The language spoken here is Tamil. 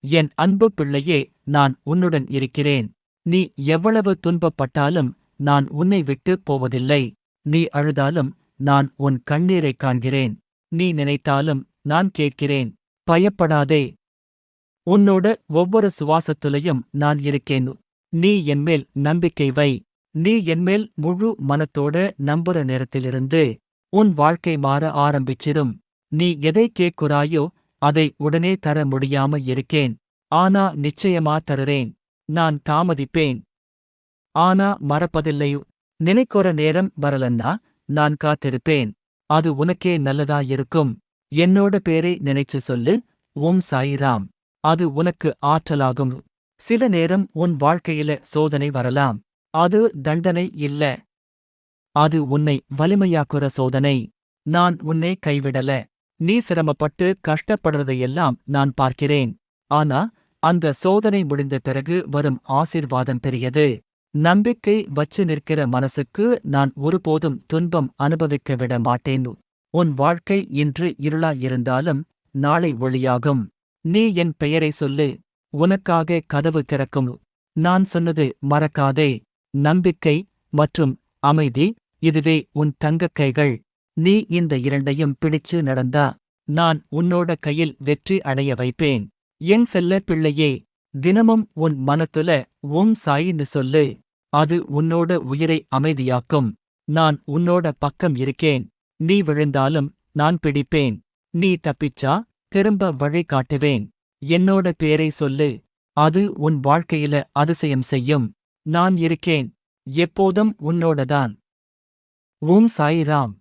என் அன்பு பிள்ளையே, நான் உன்னுடன் இருக்கிறேன். நீ எவ்வளவு துன்பப்பட்டாலும் நான் உன்னை விட்டுப் போவதில்லை. நீ அழுதாலும் நான் உன் கண்ணீரைக் காண்கிறேன். நீ நினைத்தாலும் நான் கேட்கிறேன். பயப்படாதே. உன்னோட ஒவ்வொரு சுவாசத்திலையும் நான் இருக்கேன். நீ என்மேல் நம்பிக்கை வை. நீ என்மேல் முழு மனத்தோட நம்புற நேரத்திலிருந்து உன் வாழ்க்கை மாற ஆரம்பிச்சிரும். நீ எதை கேட்குறாயோ அதை உடனே தர முடியாம இருக்கேன். ஆனா நிச்சயமா தருறேன். நான் தாமதிப்பேன். ஆனா மறப்பதில்லை. நினைக்கிற நேரம் வரலன்னா நான் காத்திருப்பேன். அது உனக்கே நல்லதா இருக்கும். என்னோட பேரை நினைச்சு சொல்லு, ஓம் சாயிராம். அது உனக்கு ஆற்றலாகும். சில நேரம் உன் வாழ்க்கையில சோதனை வரலாம். அது தண்டனை இல்ல. அது உன்னை வலிமையாக்குற சோதனை. நான் உன்னை கைவிடல. நீ சிரமப்பட்டு கஷ்டப்படுறதையெல்லாம் நான் பார்க்கிறேன். ஆனா அந்த சோதனை முடிந்த பிறகு வரும் ஆசீர்வாதம் பெரியது. நம்பிக்கை வச்சு நிற்கிற மனசுக்கு நான் ஒருபோதும் துன்பம் அனுபவிக்க விட மாட்டேன். உன் வாழ்க்கை இன்று இருளா இருந்தாலும் நாளை ஒளியாகும். நீ என் பெயரை சொல்லு, உனக்காக கதவு திறக்கும். நான் சொன்னது மறக்காதே. நம்பிக்கை மற்றும் அமைதி, இதுவே உன் தங்கக் கைகள். நீ இந்த இரண்டையும் பிடிச்சு நடந்தா நான் உன்னோட கையில் வெற்றி அடைய வைப்பேன். என் செல்ல பிள்ளையே, தினமும் உன் மனத்துல ஓம் சாயின்னு சொல்லு. அது உன்னோட உயிரை அமைதியாக்கும். நான் உன்னோட பக்கம் இருக்கேன். நீ விழுந்தாலும் நான் பிடிப்பேன். நீ தப்பிச்சா திரும்ப வழி காட்டுவேன். என்னோட பேரை சொல்லு. அது உன் வாழ்க்கையில அதிசயம் செய்யும். நான் இருக்கேன். எப்போதும் உன்னோடதான். ஓம் சாயிராம்.